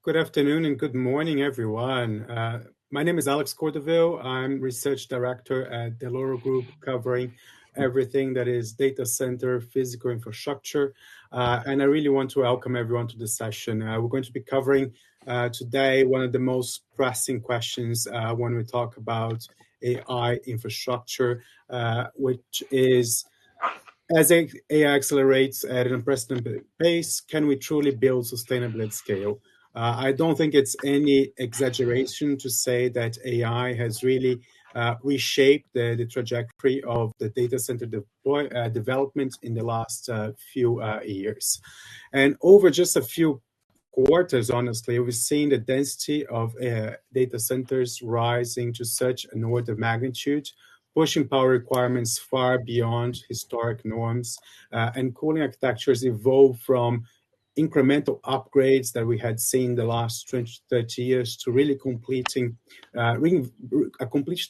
Good afternoon and good morning, everyone. My name is Alex Cordovil. I'm Research Director at Dell Group, covering everything that is data center, physical infrastructure. And I really want to welcome everyone to this session. We're going to be covering today one of the most pressing questions when we talk about AI infrastructure, which is, as AI accelerates at an unprecedented pace, can we truly build sustainably at scale? I don't think it's any exaggeration to say that AI has really reshaped the trajectory of the data center development in the last few years. And over just a few quarters, honestly, we've seen the density of data centers rising to such an order of magnitude, pushing power requirements far beyond historic norms, and cooling architectures evolve from incremental upgrades that we had seen the last 20, 30 years to really completing a complete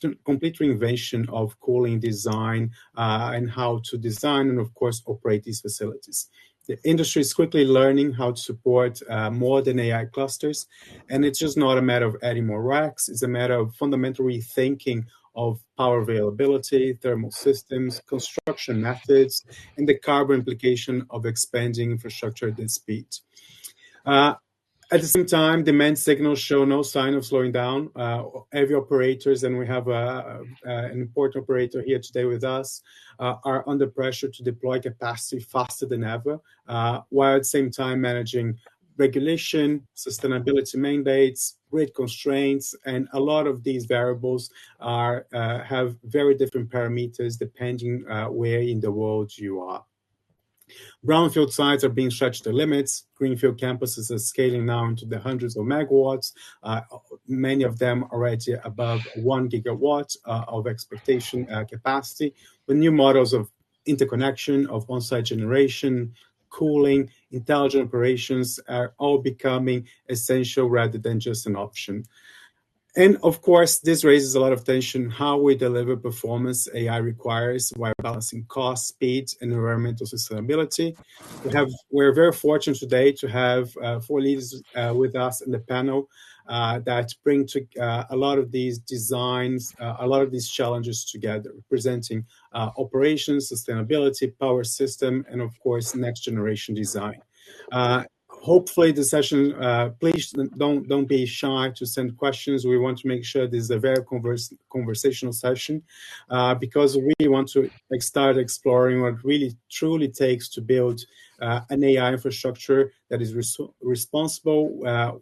reinvention of cooling design and how to design and, of course, operate these facilities. The industry is quickly learning how to support modern AI clusters, and it's just not a matter of adding more racks. It's a matter of fundamental rethinking of power availability, thermal systems, construction methods, and the carbon implication of expanding infrastructure at this speed. At the same time, demand signals show no sign of slowing down. Heavy operators, and we have an important operator here today with us, are under pressure to deploy capacity faster than ever, while at the same time managing regulation, sustainability mandates, grid constraints, and a lot of these variables have very different parameters depending where in the world you are. Brownfield sites are being stretched to limits. Greenfield campuses are scaling now into the hundreds of megawatts, many of them already above 1 gigawatt of expectation capacity, with new models of interconnection, of on-site generation, cooling, intelligent operations are all becoming essential rather than just an option. And of course, this raises a lot of tension how we deliver performance AI requires while balancing cost, speed, and environmental sustainability. We're very fortunate today to have 4 leaders with us in the panel that bring a lot of these designs, a lot of these challenges together, presenting operations, sustainability, power system, and of course, next generation design. Hopefully the session, please don't be shy to send questions. We want to make sure this is a very conversational session because we really want to start exploring what really truly takes to build an AI infrastructure that is responsible,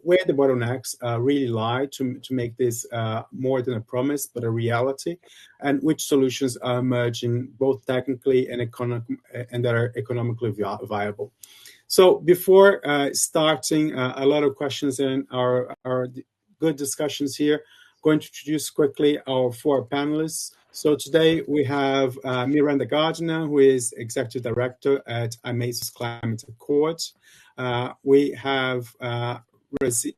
where the bottlenecks really lie to make this more than a promise, but a reality, and which solutions are emerging both technically and that are economically viable. So before starting a lot of questions and our good discussions here, I'm going to introduce quickly our 4 panelists. So today we have Miranda Gardiner, who is Executive Director at iMasons Climate Accord. We have Charif,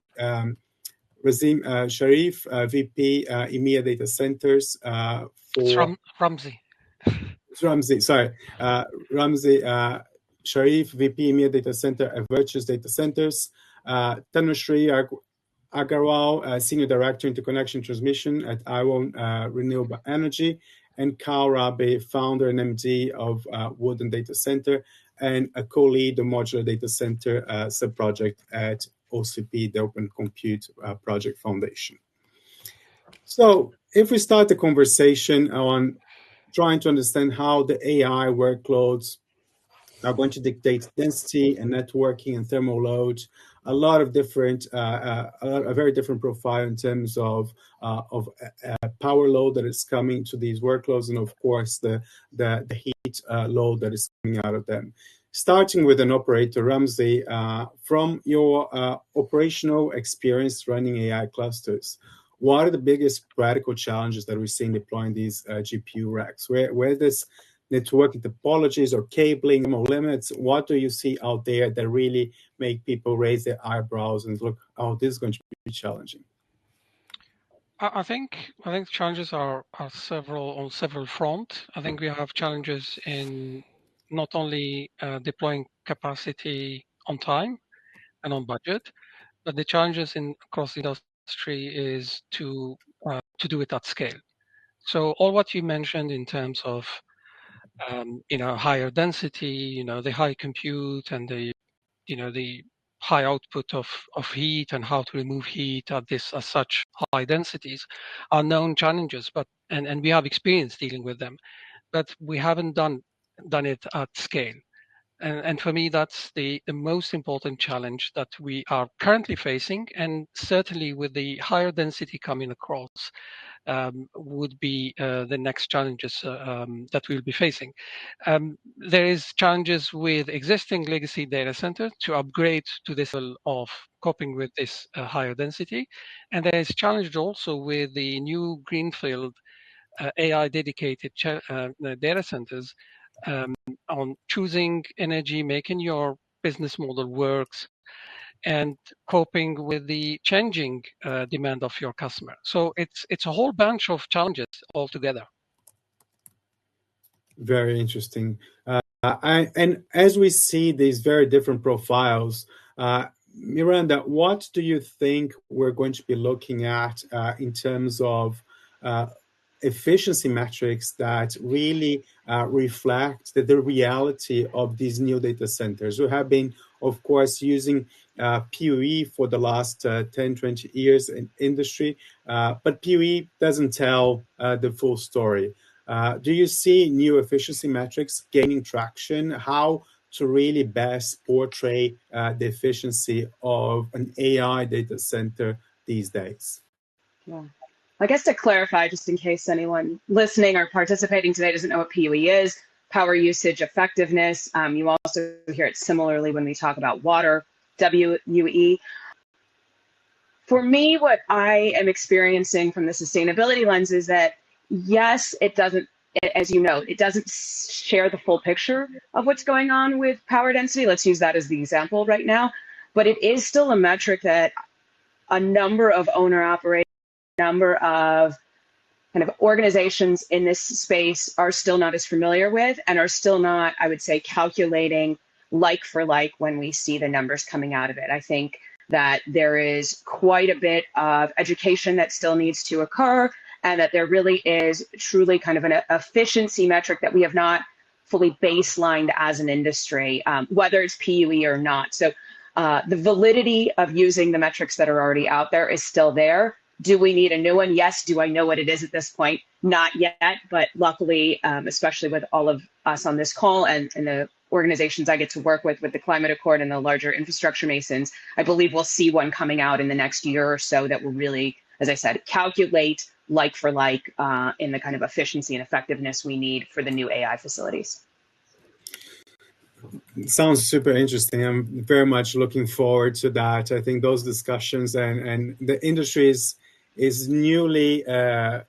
VP EMEA Data Centers for Ramzi. Ramzi, sorry. Ramzi Charif, VP EMEA Data Center at Virtuous Data Centers. Tanushree Agarwal, Senior Director Interconnection Transmission at IOWN Renewable Energy. And Karl Rabe, Founder and MD of WoodenDataCenter and a co-lead the Modular Data Center sub-project at OCP, the Open Compute Project Foundation. So if we start the conversation on trying to understand how the AI workloads are going to dictate density and networking and thermal load, a lot of different, a very different profile in terms of power load that is coming to these workloads, and of course the heat load that is coming out of them. Starting with an operator, Ramzi, from your operational experience running AI clusters, what are the biggest practical challenges that we're seeing deploying these GPU racks? Where this networking topologies or cabling limits, what do you see out there that really make people raise their eyebrows and look, oh, this is going to be challenging? I think challenges are on several fronts. I think we have challenges in not only deploying capacity on time and on budget, but the challenges across the industry is to do it at scale. So all what you mentioned in terms of higher density, the high compute and the high output of heat and how to remove heat at such high densities are known challenges, and we have experience dealing with them, but we haven't done it at scale. And for me, that's the most important challenge that we are currently facing, and certainly with the higher density coming across, would be the next challenges that we'll be facing. There is challenges with existing legacy data centers to upgrade to this level of coping with this higher density. And there is challenge also with the new greenfield AI dedicated data centers on choosing energy, making your business model works, and coping with the changing demand of your customer. So it's a whole bunch of challenges altogether. Very interesting. And as we see these very different profiles, Miranda, what do you think we're going to be looking at in terms of efficiency metrics that really reflect the reality of these new data centers? We have been, of course, using PUE for the last 10, 20 years in industry, but PUE doesn't tell the full story. Do you see new efficiency metrics gaining traction? How to really best portray the efficiency of an AI data center these days? Yeah. I guess to clarify, just in case anyone listening or participating today doesn't know what PUE is, power usage effectiveness. You also hear it similarly when we talk about water, WUE. For me, what I am experiencing from the sustainability lens is that, yes, it doesn't, as you know, it doesn't share the full picture of what's going on with power density. Let's use that as the example right now. But it is still a metric that a number of owner-operators, number of kind of organizations in this space are still not as familiar with, and are still not, I would say, calculating like for like when we see the numbers coming out of it. I think that there is quite a bit of education that still needs to occur, and that there really is truly kind of an efficiency metric that we have not fully baselined as an industry, whether it's PUE or not. So the validity of using the metrics that are already out there is still there. Do we need a new one? Yes. Do I know what it is at this point? Not yet, but luckily, especially with all of us on this call and the organizations I get to work with the Climate Accord and the larger infrastructure masons, I believe we'll see one coming out in the next year or so that will really, as I said, calculate like for like in the kind of efficiency and effectiveness we need for the new AI facilities. Sounds super interesting. I'm very much looking forward to that. I think those discussions and the industry is newly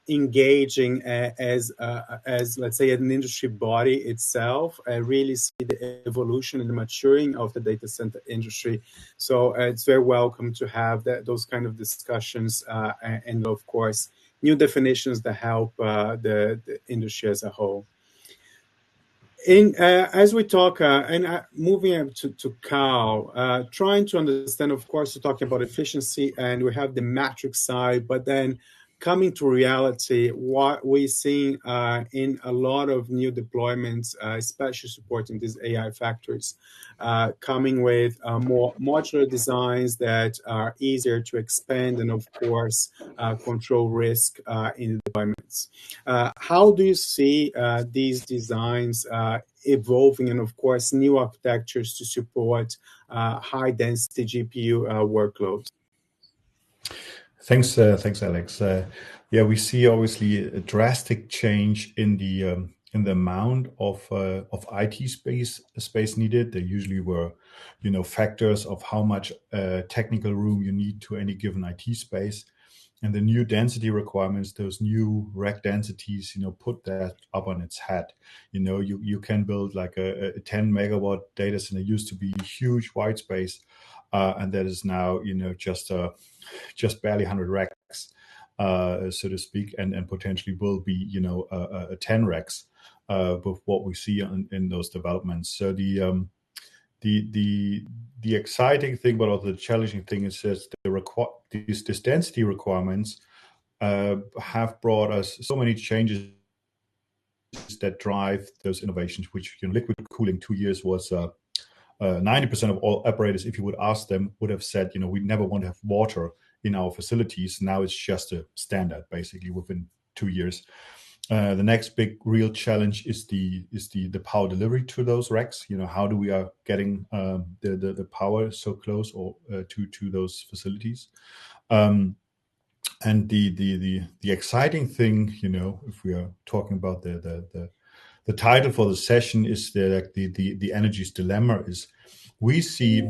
engaging as let's say an industry body itself. I really see the evolution and the maturing of the data center industry. So it's very welcome to have those kind of discussions and of course new definitions that help the industry as a whole. As we talk, and moving to Karl, trying to understand, of course, we're talking about efficiency and we have the metric side, but then coming to reality, what we're seeing in a lot of new deployments, especially supporting these AI factories, coming with more modular designs that are easier to expand and, of course, control risk in the deployments. How do you see these designs evolving and, of course, new architectures to support high-density GPU workloads? Thanks, Alex. Yeah, we see obviously a drastic change in the amount of IT space needed. There usually were, factors of how much technical room you need to any given IT space, and the new density requirements, those new rack densities, put that up on its head. You can build like a 10 megawatt data center. Used to be huge white space, and that is now, just barely 100 racks, so to speak, and potentially will be, 10 racks with what we see in those developments. So the the exciting thing, but also the challenging thing is just these density requirements have brought us so many changes that drive those innovations, which liquid cooling 2 years was 90% of all operators, if you would ask them, would have said, we never want to have water in our facilities. Now it's just a standard, basically, within 2 years. The next big real challenge is the power delivery to those racks. How do we are getting the power so close or to those facilities? And the exciting thing, if we are talking about the title for the session is the energy's dilemma, is we see,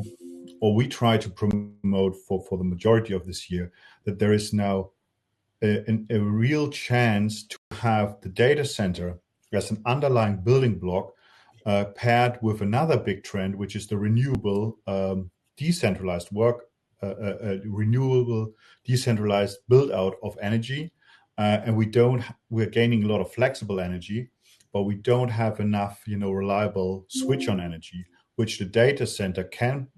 or we try to promote for the majority of this year, that there is now a real chance to have the data center as an underlying building block paired with another big trend, which is the renewable decentralized renewable decentralized build out of energy. And we're gaining a lot of flexible energy, but we don't have enough, reliable switch on energy, which the data center can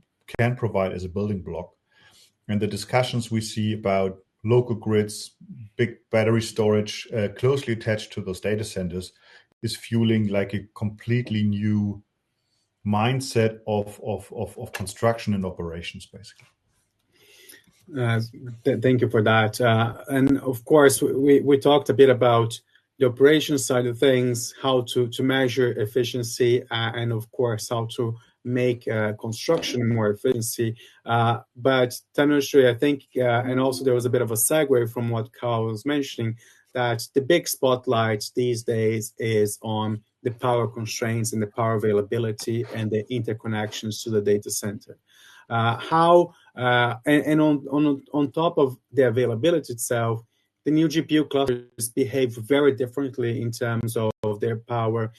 provide as a building block. And the discussions we see about local grids, big battery storage closely attached to those data centers is fueling like a completely new mindset of construction and operations, basically. Thank you for that. And of course, we talked a bit about the operations side of things, how to measure efficiency, and of course, how to make construction more efficiency. But Tanushree, I think, and also there was a bit of a segue from what Karl was mentioning, that the big spotlight these days is on the power constraints and the power availability and the interconnections to the data center. And on top of the availability itself, the new GPU clusters behave very differently in terms of their power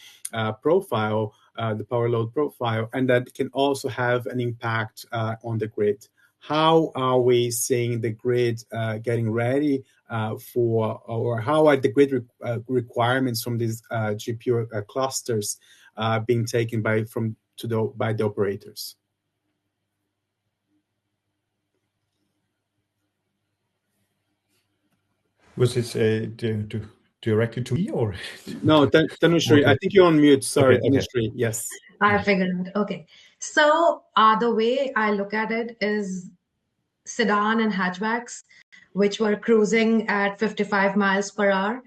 profile, the power load profile, and that can also have an impact on the grid. How are we seeing the grid getting ready or how are the grid requirements from these GPU clusters being taken by the operators? Was it directly to me or? No, Tanushree, okay. I think you're on mute. Sorry, okay. Tanushree. Yes. I figured. Okay. So the way I look at it is sedan and hatchbacks, which were cruising at 55 miles per hour.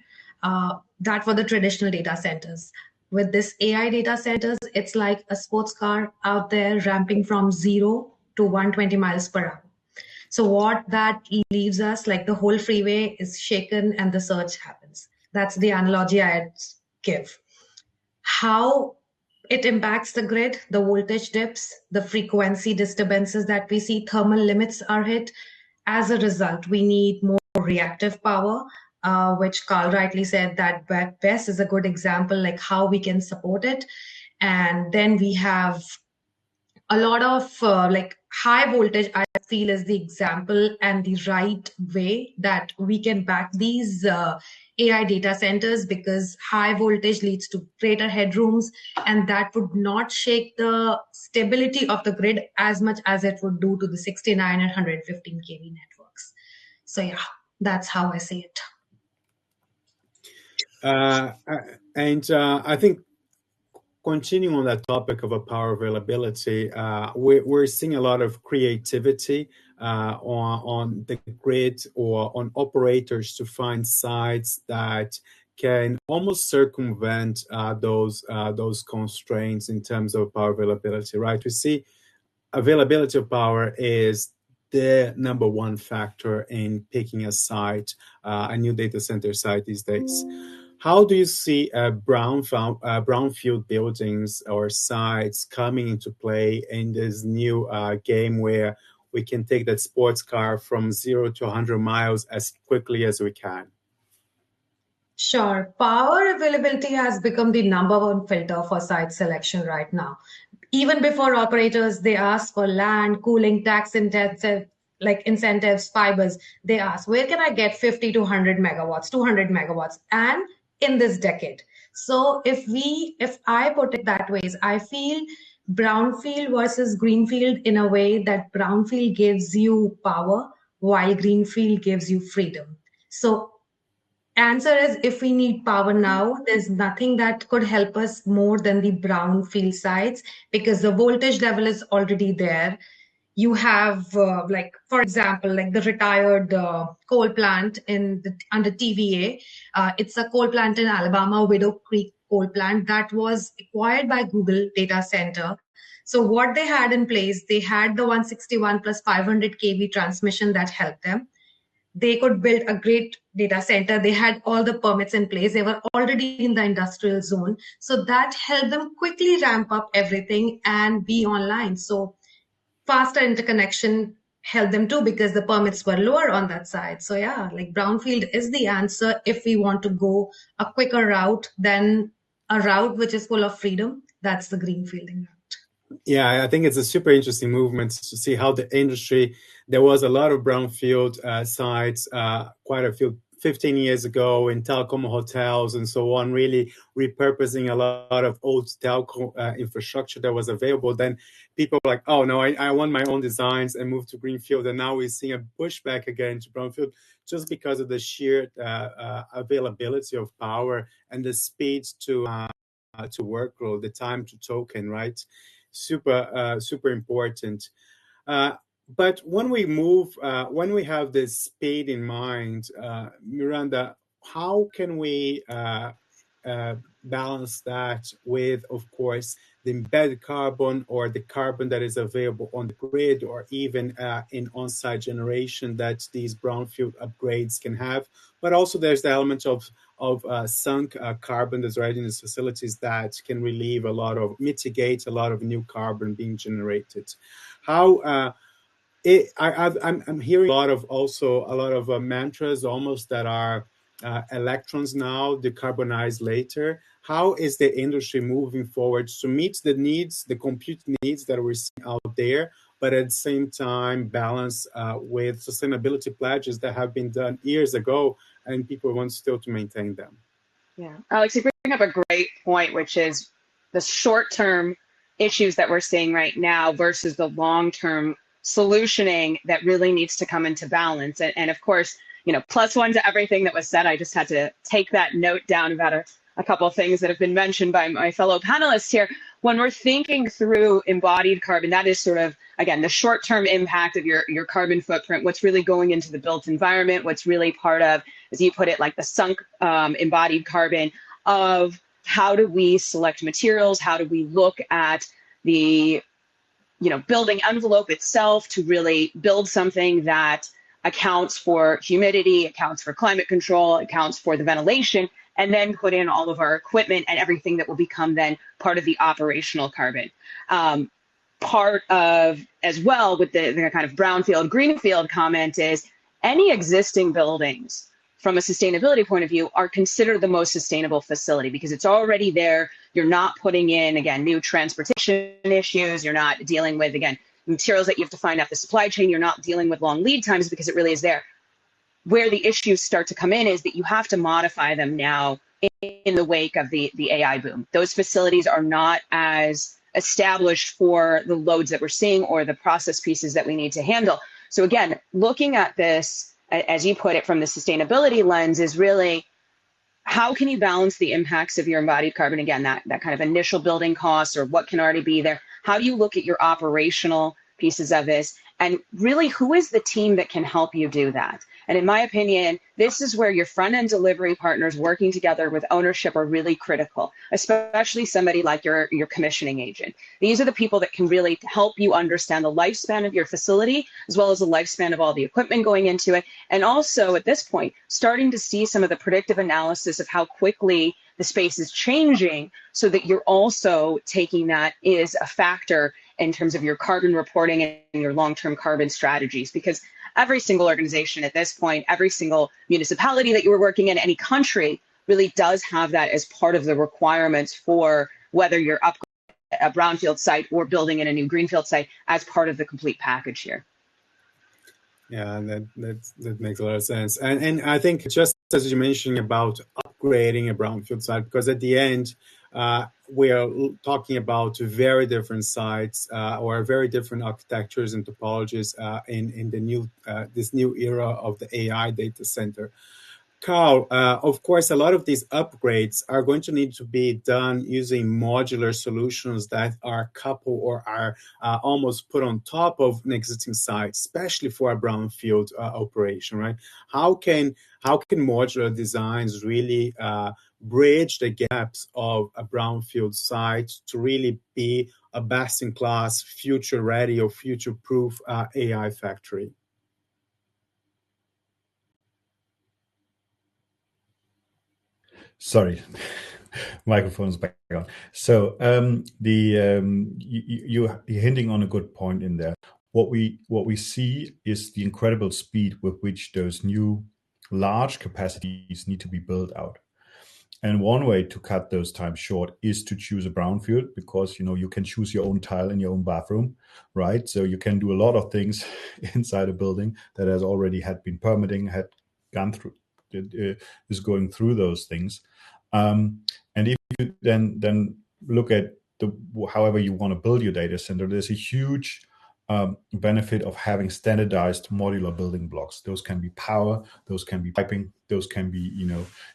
That were the traditional data centers. With this AI data centers, it's like a sports car out there ramping from 0 to 120 miles per hour. So what that leaves us, like the whole freeway is shaken and the surge happens. That's the analogy I'd give. How it impacts the grid, the voltage dips, the frequency disturbances that we see, thermal limits are hit. As a result, we need more reactive power, which Karl rightly said that BESS is a good example, like how we can support it. And then we have a lot of like high voltage, I feel, is the example and the right way that we can back these AI data centers, because high voltage leads to greater headrooms, and that would not shake the stability of the grid as much as it would do to the 69 and 115 kV networks. So yeah, that's how I see it. I think continuing on that topic of power availability, we're seeing a lot of creativity on the grid or on operators to find sites that can almost circumvent those constraints in terms of power availability, right? We see availability of power is the number one factor in picking a site, a new data center site these days. How do you see brownfield buildings or sites coming into play in this new game where we can take that sports car from 0 to 100 miles as quickly as we can? Sure. Power availability has become the number one filter for site selection right now. Even before operators, they ask for land, cooling, tax intensive, like incentives, fibers. They ask, where can I get 50 to 100 megawatts, 200 megawatts? And in this decade. So if I put it that way, I feel brownfield versus greenfield in a way that brownfield gives you power while greenfield gives you freedom. So answer is, if we need power now, there's nothing that could help us more than the brownfield sites, because the voltage level is already there. You have, like, for example, like the retired coal plant under TVA. It's a coal plant in Alabama, Widow Creek coal plant, that was acquired by Google Data Center. So what they had in place, they had the 161 plus 500 kV transmission that helped them. They could build a great data center. They had all the permits in place. They were already in the industrial zone. So that helped them quickly ramp up everything and be online. So faster interconnection helped them too, because the permits were lower on that side. So yeah, like brownfield is the answer if we want to go a quicker route than a route which is full of freedom. That's the greenfielding route. Yeah, I think it's a super interesting movement to see how the industry, there was a lot of brownfield sites, quite a few 15 years ago in telecom hotels and so on, really repurposing a lot of old telco infrastructure that was available. Then people were like, oh no, I want my own designs, and moved to greenfield. And now we're seeing a pushback again to brownfield, just because of the sheer availability of power and the speed to workload, the time to token, right? Super important. But when we move, when we have this speed in mind, Miranda, how can we balance that with, of course, the embedded carbon or the carbon that is available on the grid, or even in on-site generation that these brownfield upgrades can have? But also there's the element of sunk carbon that's right in these facilities that can mitigate a lot of new carbon being generated. How I'm hearing a lot of mantras almost that are electrons now, decarbonize later. How is the industry moving forward to meet the needs, the compute needs that we're seeing out there, but at the same time balance with sustainability pledges that have been done years ago and people want still to maintain them? Yeah, Alex, you bring up a great point, which is the short-term issues that we're seeing right now versus the long-term solutioning that really needs to come into balance. And of course, plus one to everything that was said. I just had to take that note down about a couple of things that have been mentioned by my fellow panelists here. When we're thinking through embodied carbon, that is sort of, again, the short-term impact of your carbon footprint, what's really going into the built environment, what's really part of, as you put it, like the sunk embodied carbon of how do we select materials, how do we look at the building envelope itself to really build something that accounts for humidity, accounts for climate control, accounts for the ventilation, and then put in all of our equipment and everything that will become then part of the operational carbon. Part of, as well, with the kind of brownfield, greenfield comment is any existing buildings from a sustainability point of view are considered the most sustainable facility because it's already there. You're not putting in, again, new transportation issues. You're not dealing with, again, materials that you have to find out the supply chain. You're not dealing with long lead times because it really is there. Where the issues start to come in is that you have to modify them now in the wake of the AI boom. Those facilities are not as established for the loads that we're seeing or the process pieces that we need to handle. So again, looking at this, as you put it, from the sustainability lens is really, how can you balance the impacts of your embodied carbon? Again, that kind of initial building costs or what can already be there. How do you look at your operational pieces of this? And really, who is the team that can help you do that? And in my opinion, this is where your front-end delivery partners working together with ownership are really critical, especially somebody like your commissioning agent. These are the people that can really help you understand the lifespan of your facility, as well as the lifespan of all the equipment going into it. And also, at this point, starting to see some of the predictive analysis of how quickly the space is changing so that you're also taking that as a factor in terms of your carbon reporting and your long-term carbon strategies. Because every single organization at this point, every single municipality that you were working in, any country, really does have that as part of the requirements for whether you're upgrading a brownfield site or building in a new greenfield site as part of the complete package here. Yeah, that makes a lot of sense. And I think just as you mentioned about upgrading a brownfield site, because at the end, we are talking about very different sites or very different architectures and topologies in the new this new era of the AI data center. Karl, of course, a lot of these upgrades are going to need to be done using modular solutions that are coupled or are almost put on top of an existing site, especially for a brownfield operation, right? How can modular designs really bridge the gaps of a brownfield site to really be a best-in-class, future-ready or future-proof AI factory? Sorry, microphone's back on. So you're hinting on a good point in there. What we see is the incredible speed with which those new large capacities need to be built out. And one way to cut those times short is to choose a brownfield, because you can choose your own tile in your own bathroom, right? So you can do a lot of things inside a building that has already had been permitting, had gone through, is going through those things. And if you then look at however you want to build your data center, there's a huge benefit of having standardized modular building blocks. Those can be power, those can be piping, those can be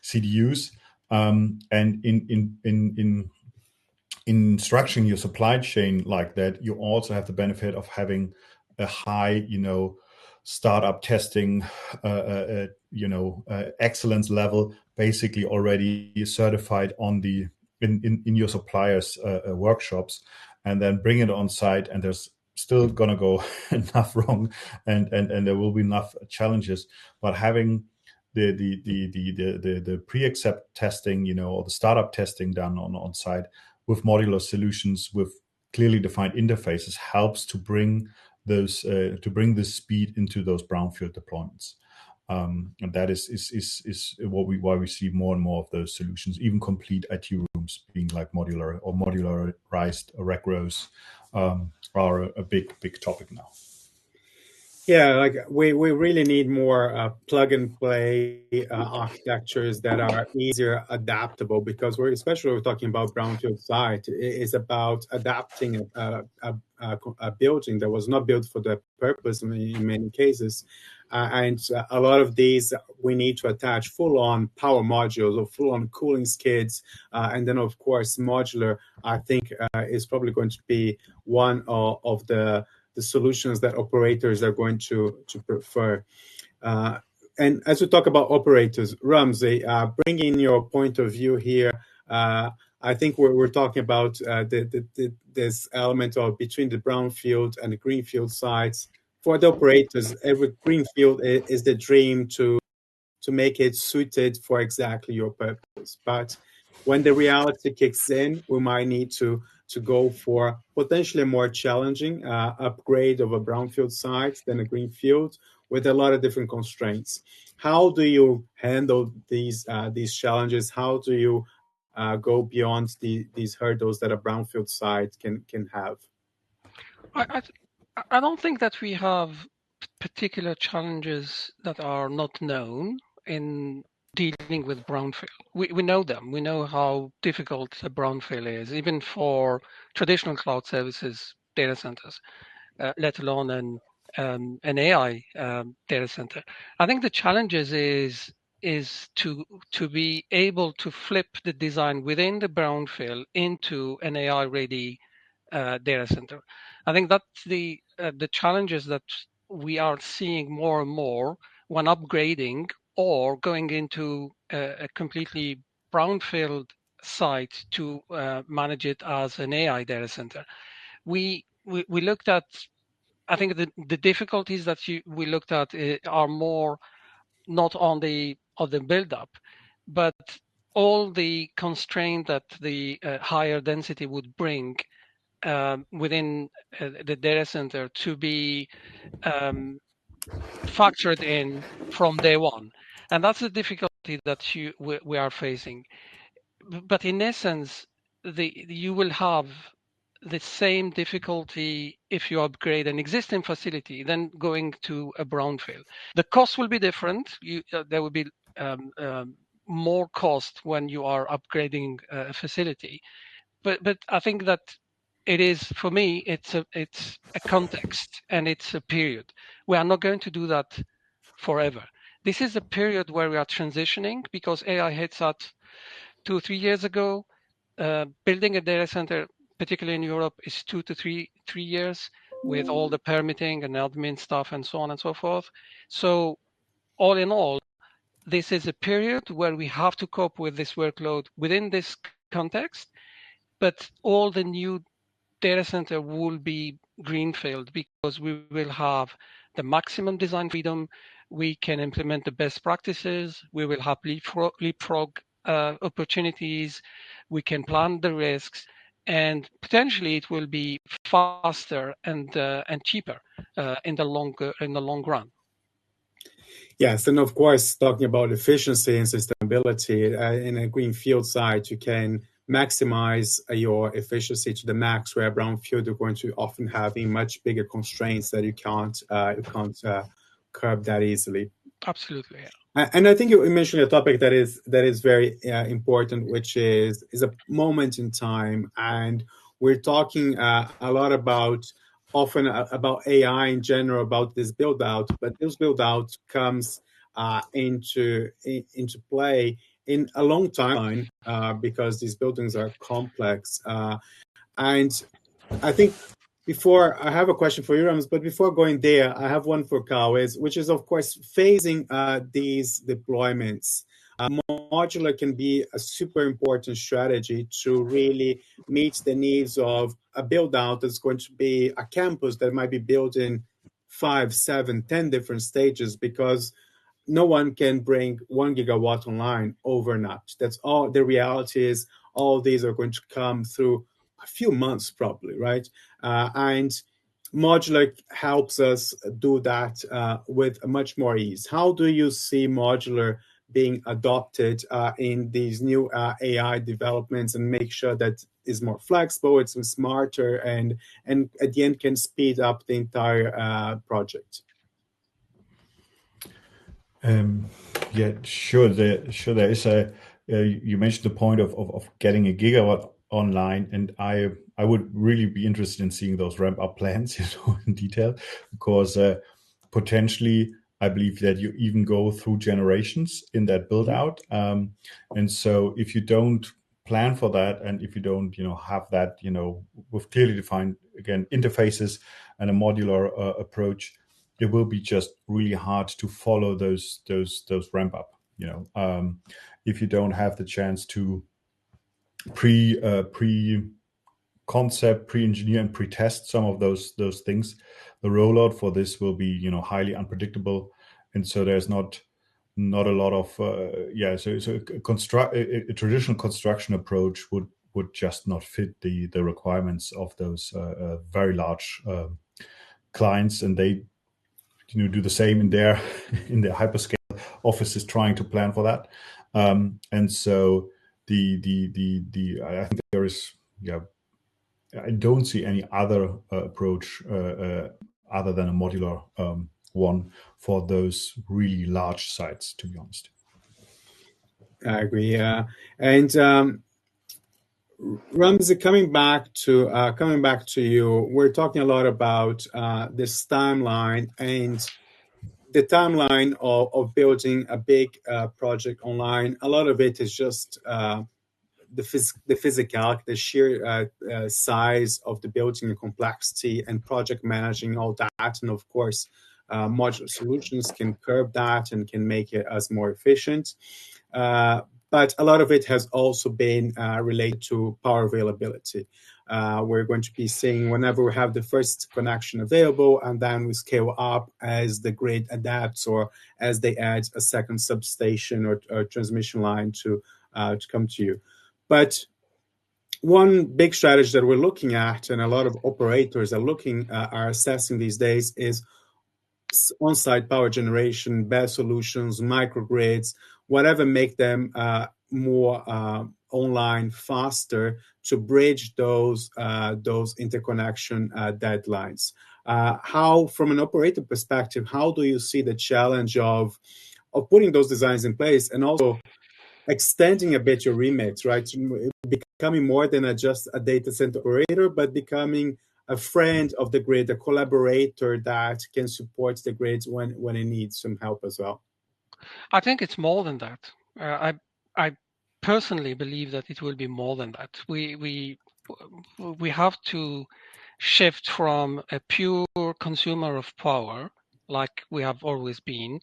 CDUs. And in structuring your supply chain like that, you also have the benefit of having a high, startup testing, excellence level, basically already certified on the in your suppliers' workshops, and then bring it on site. And there's still gonna go enough wrong, and there will be enough challenges. But having the pre-accept testing, or the startup testing done on site with modular solutions with clearly defined interfaces helps to bring those this speed into those brownfield deployments. And that is why we see more and more of those solutions. Even complete IT rooms being like modular or modularized rack rows are a big topic now. Yeah, like we really need more plug and play architectures that are easier adaptable, because we're talking about brownfield site. It's about adapting a building that was not built for that purpose in many cases. And a lot of these, we need to attach full-on power modules or full-on cooling skids. And then, of course, modular, I think, is probably going to be one of the solutions that operators are going to prefer. And as we talk about operators, Ramzi, bringing your point of view here, I think we're talking about this element of between the brownfield and the greenfield sites. For the operators, every greenfield is the dream to make it suited for exactly your purpose. But when the reality kicks in, we might need to go for potentially more challenging upgrade of a brownfield site than a greenfield, with a lot of different constraints. How do you handle these challenges? How do you go beyond these hurdles that a brownfield site can have? I don't think that we have particular challenges that are not known in dealing with brownfield. We know them. We know how difficult a brownfield is, even for traditional cloud services data centers, let alone an AI data center. I think the challenges is to be able to flip the design within the brownfield into an AI ready data center. I think that's the challenges that we are seeing more and more when upgrading or going into a completely brownfield site to manage it as an AI data center. We looked at, I think the difficulties that we looked at are more not on the build up, but all the constraint that the higher density would bring within the data center to be factored in from day one. And that's the difficulty that we are facing. But in essence, you will have the same difficulty if you upgrade an existing facility than going to a brownfield. The cost will be different. There will be more cost when you are upgrading a facility. but I think that it is, for me, it's a context and it's a period. We are not going to do that forever. This is a period where we are transitioning because AI hits us 2 or 3 years ago. Building a data center, particularly in Europe, is 2 to 3 years with all the permitting and admin stuff and so on and so forth. So all in all, this is a period where we have to cope with this workload within this context, but all the new data center will be greenfield because we will have the maximum design freedom. We can implement the best practices. We will have leapfrog opportunities. We can plan the risks, and potentially it will be faster and cheaper in the long run. Yes, and of course, talking about efficiency and sustainability, in a greenfield site, you can maximize your efficiency to the max, where brownfield you're going to often having much bigger constraints that you can't curb that easily. Absolutely, yeah. And I think you mentioned a topic that is very important, which is a moment in time, and we're talking a lot about AI in general, about this build out, but this build out comes into play in a long timeline because these buildings are complex, and I think. Before, I have a question for you, Rams, but before going there, I have one for Karl, which is, of course, phasing these deployments. Modular can be a super important strategy to really meet the needs of a build-out that's going to be a campus that might be built in 5, 7, 10 different stages, because no one can bring 1 gigawatt online overnight. That's all. The reality is all these are going to come through a few months probably, right? And modular helps us do that with much more ease. How do you see modular being adopted in these new AI developments, and make sure that it's more flexible, it's smarter, and at the end can speed up the entire project? Yeah, sure. There is you mentioned the point of getting a gigawatt online, and I would really be interested in seeing those ramp up plans, in detail, because potentially I believe that you even go through generations in that build out, and so if you don't plan for that, and if you don't have that with clearly defined again interfaces and a modular approach, it will be just really hard to follow those ramp up. If you don't have the chance to pre-concept, pre-engineer, and pre-test some of those things, the rollout for this will be highly unpredictable, and so there's not a lot of So a traditional construction approach would just not fit the requirements of those very large clients, and they do the same in their hyperscale offices trying to plan for that, and so I think there is I don't see any other approach other than a modular one for those really large sites, to be honest. I agree. And Ramzi, coming back to you, we're talking a lot about this timeline, and the timeline of building a big project online. A lot of it is just the physical, the sheer size of the building, the complexity, and project managing all that. And of course, modular solutions can curb that and can make it as more efficient. But a lot of it has also been related to power availability. We're going to be seeing whenever we have the first connection available, and then we scale up as the grid adapts, or as they add a second substation or transmission line to come to you. But one big strategy that we're looking at, and a lot of operators are assessing these days, is on-site power generation, BESS solutions, microgrids, whatever make them more online faster to bridge those interconnection deadlines. How, from an operator perspective, how do you see the challenge of putting those designs in place, and also extending a bit your remit, right? Becoming more than just a data center operator, but becoming a friend of the grid, a collaborator that can support the grids when it needs some help as well. I think it's more than that. I personally believe that it will be more than that. We have to shift from a pure consumer of power, like we have always been,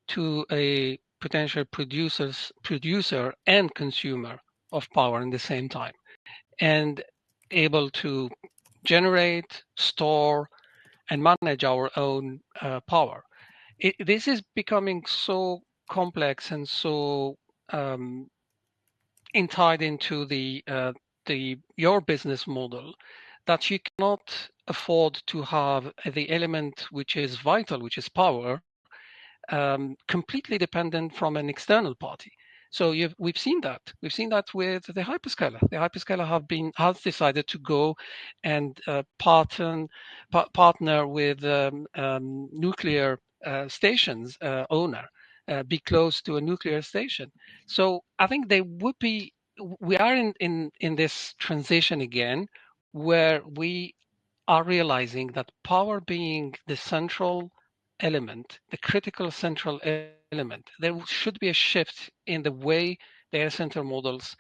to a potential producer and consumer of power in the same time, and able to generate, store, and manage our own power. This is becoming so complex and so tied into your business model that you cannot afford to have the element which is vital, which is power, completely dependent from an external party. So we've seen that. We've seen that with the hyperscaler. The hyperscaler has decided to go and partner with nuclear stations owner, be close to a nuclear station. So I think we are in this transition again, where we are realizing that power being the central element, the critical central element, there should be a shift in the way data center models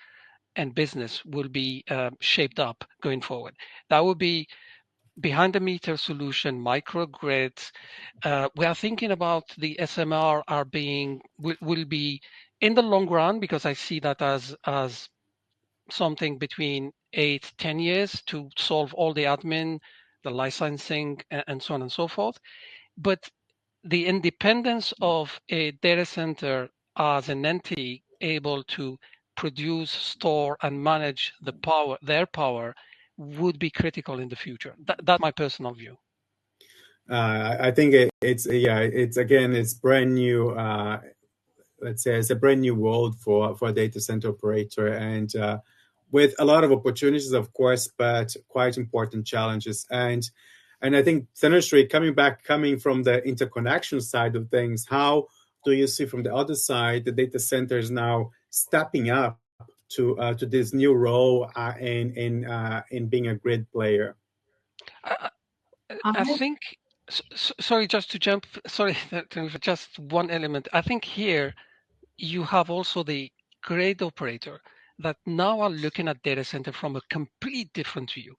and business will be shaped up going forward. That would be behind the meter solution, microgrids. We are thinking about the SMR will be in the long run, because I see that as something between 8-10 years to solve all the admin, the licensing, and so on and so forth. But the independence of a data center as an entity able to produce, store, and manage their power, would be critical in the future. That's my personal view. I think it's brand new. Let's say it's a brand new world for a data center operator, and with a lot of opportunities, of course, but quite important challenges. And I think, Tanushree, coming from the interconnection side of things, how do you see from the other side the data centers now stepping up to this new role in being a grid player? I think. Sorry, just to jump. Sorry, just one element. I think here you have also the grid operator that now are looking at data center from a complete different view.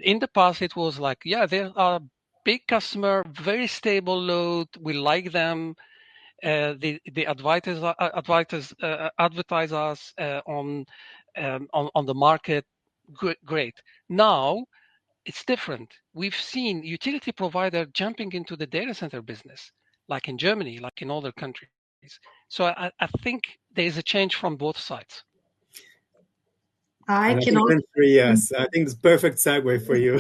In the past, it was like, yeah, they are big customer, very stable load. We like them. The advertise us on the market. Great. Now it's different. We've seen utility provider jumping into the data center business, like in Germany, like in other countries. So I think there is a change from both sides. I think it's perfect segue for you.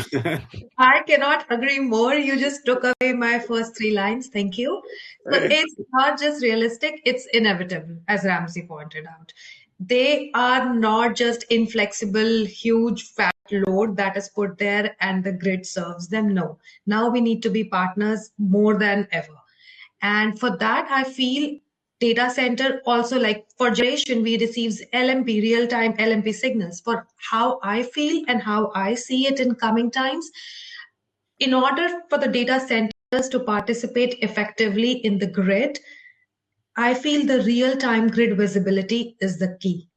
I cannot agree more. You just took away my first 3 lines. Thank you. So it's not just realistic, it's inevitable, as Ramzi pointed out. They are not just inflexible, huge fat load that is put there and the grid serves them. No. Now we need to be partners more than ever. And for that, I feel data center also, like for generation, we receives LMP, real-time LMP signals. For how I feel and how I see it in coming times, in order for the data centers to participate effectively in the grid, I feel the real-time grid visibility is the key.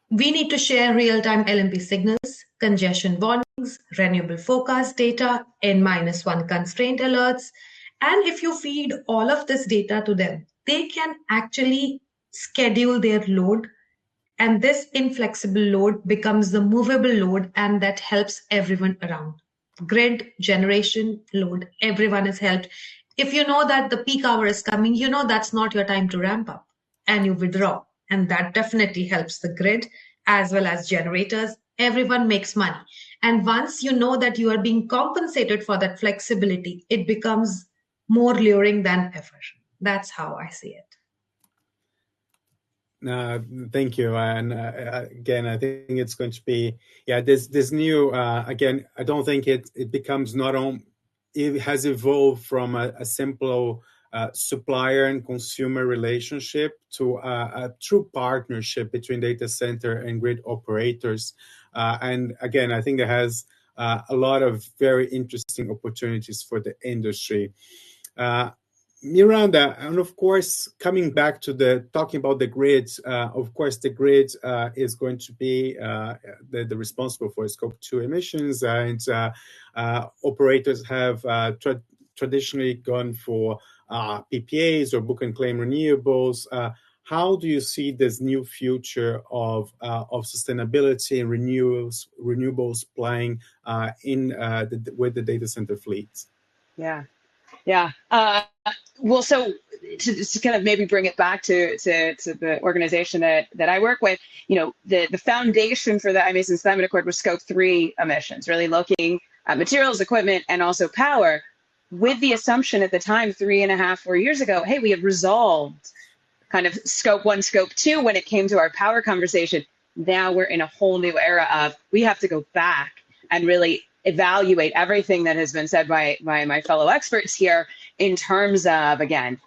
We need to share real-time LMP signals, congestion warnings, renewable forecast data, N-1 constraint alerts. And if you feed all of this data to them, they can actually schedule their load. And this inflexible load becomes the movable load, and that helps everyone around. Grid, generation, load, everyone is helped. If you know that the peak hour is coming, you know that's not your time to ramp up, and you withdraw. And that definitely helps the grid as well as generators. Everyone makes money. And once you know that you are being compensated for that flexibility, it becomes more luring than ever. That's how I see it. Thank you. And again, I think it's going to be, this new, again, I don't think it becomes it has evolved from a simple supplier and consumer relationship to a true partnership between data center and grid operators. And again, I think it has a lot of very interesting opportunities for the industry. Miranda, and of course, coming back to talking about the grid, of course, the grid is going to be the responsible for Scope 2 emissions, and operators have traditionally gone for PPAs or book and claim renewables. How do you see this new future of sustainability and renewables playing with the data center fleets? Yeah. Well, so to kind of maybe bring it back to the organization that I work with, the foundation for the iMasons Climate Accord was Scope 3 emissions, really looking at materials, equipment, and also power, with the assumption at the time, 3.5, 4 years ago, hey, we had resolved kind of Scope 1, Scope 2 when it came to our power conversation. Now we're in a whole new era of we have to go back and really evaluate everything that has been said by my fellow experts here in terms of, again,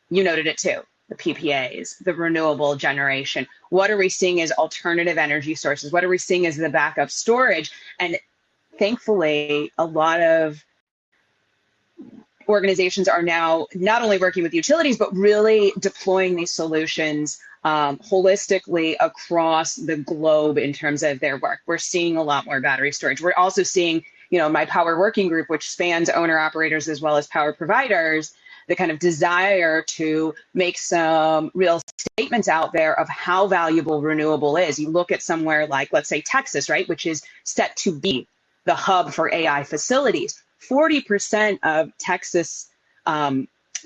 you noted it too, the PPAs, the renewable generation. What are we seeing as alternative energy sources? What are we seeing as the backup storage? And thankfully, a lot of organizations are now not only working with utilities, but really deploying these solutions holistically across the globe in terms of their work. We're seeing a lot more battery storage. We're also seeing, my power working group, which spans owner operators as well as power providers, the kind of desire to make some real statements out there of how valuable renewable is. You look at somewhere like, let's say, Texas, right, which is set to be the hub for AI facilities. 40% of Texas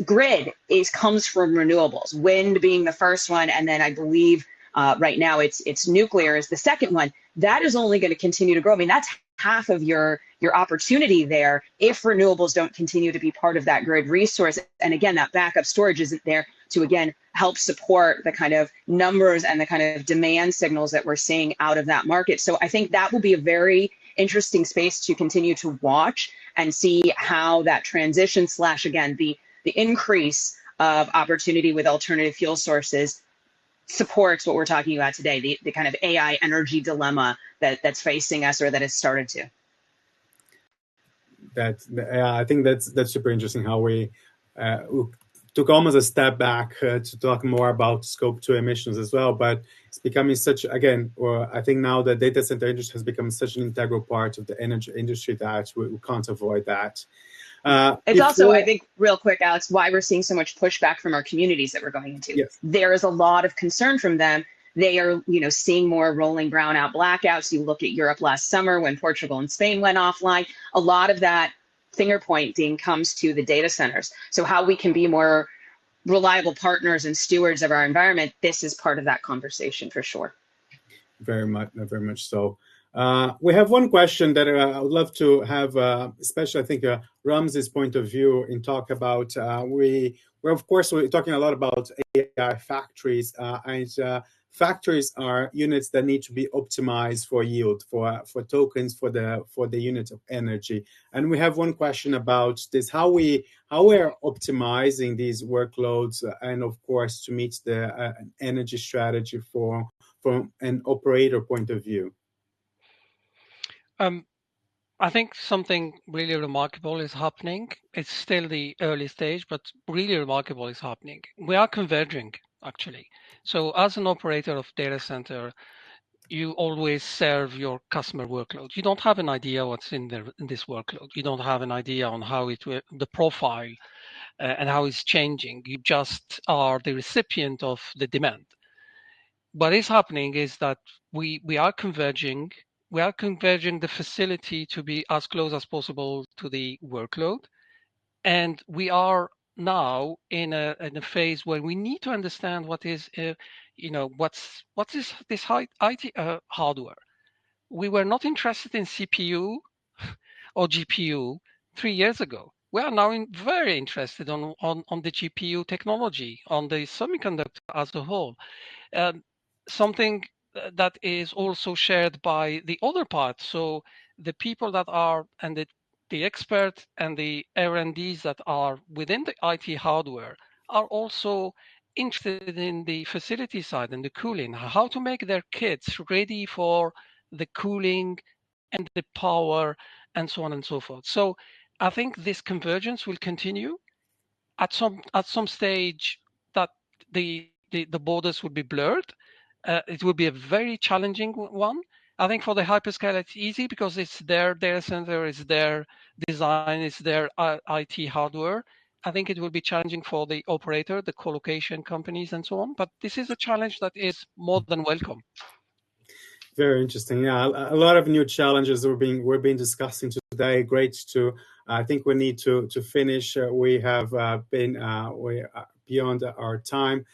grid comes from renewables, wind being the first one, and then I believe right now it's nuclear is the second one. That is only going to continue to grow. I mean, that's half of your opportunity there if renewables don't continue to be part of that grid resource. And again, that backup storage isn't there to, again, help support the kind of numbers and the kind of demand signals that we're seeing out of that market. So I think that will be a very interesting space to continue to watch and see how that transition / again, the increase of opportunity with alternative fuel sources supports what we're talking about today, the kind of AI energy dilemma that's facing us or that has started to. I think that's super interesting how we took almost a step back to talk more about Scope 2 emissions as well, but it's becoming such, again, or I think now the data center industry has become such an integral part of the energy industry that we can't avoid that. It's also, I think, real quick, Alex, why we're seeing so much pushback from our communities that we're going into. Yes. There is a lot of concern from them. They are, seeing more rolling brownout blackouts. You look at Europe last summer when Portugal and Spain went offline. A lot of that finger pointing comes to the data centers. So how we can be more reliable partners and stewards of our environment, this is part of that conversation for sure. Very much so. We have one question that I would love to have, especially I think Ramzi's point of view in talk about. We're talking a lot about AI factories, and factories are units that need to be optimized for yield, for tokens, for the unit of energy. And we have one question about this: how we're optimizing these workloads, and of course to meet the energy strategy from an operator point of view. I think something really remarkable is happening. It's still the early stage, but really remarkable is happening. We are converging, actually. So as an operator of data center, you always serve your customer workload. You don't have an idea what's in this workload. You don't have an idea on how the profile and how it's changing. You just are the recipient of the demand. What is happening is that we are converging. We are converging the facility to be as close as possible to the workload. And we are now in a phase where we need to understand what is, what is this IT hardware. We were not interested in CPU or GPU 3 years ago. We are now very interested on the GPU technology, on the semiconductor as a whole. Something that is also shared by the other part. So the people that are and the the experts and the R&Ds that are within the IT hardware are also interested in the facility side and the cooling, how to make their kits ready for the cooling and the power and so on and so forth. So I think this convergence will continue. At some stage that the borders will be blurred. It will be a very challenging one. I think for the hyperscaler, it's easy because it's their data center, it's their design, it's their IT hardware. I think it will be challenging for the operator, the co-location companies, and so on. But this is a challenge that is more than welcome. Very interesting. Yeah, a lot of new challenges we're being discussing today. Great to. I think we need to finish. We have been beyond our time.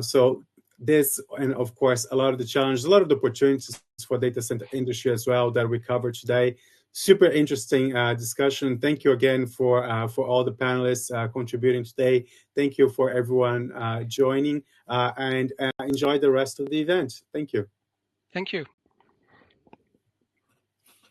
So this, and of course, a lot of the challenges, a lot of the opportunities for data center industry as well that we covered today. Super interesting discussion. Thank you again for all the panelists contributing today. Thank you for everyone joining, and enjoy the rest of the event. Thank you. Thank you.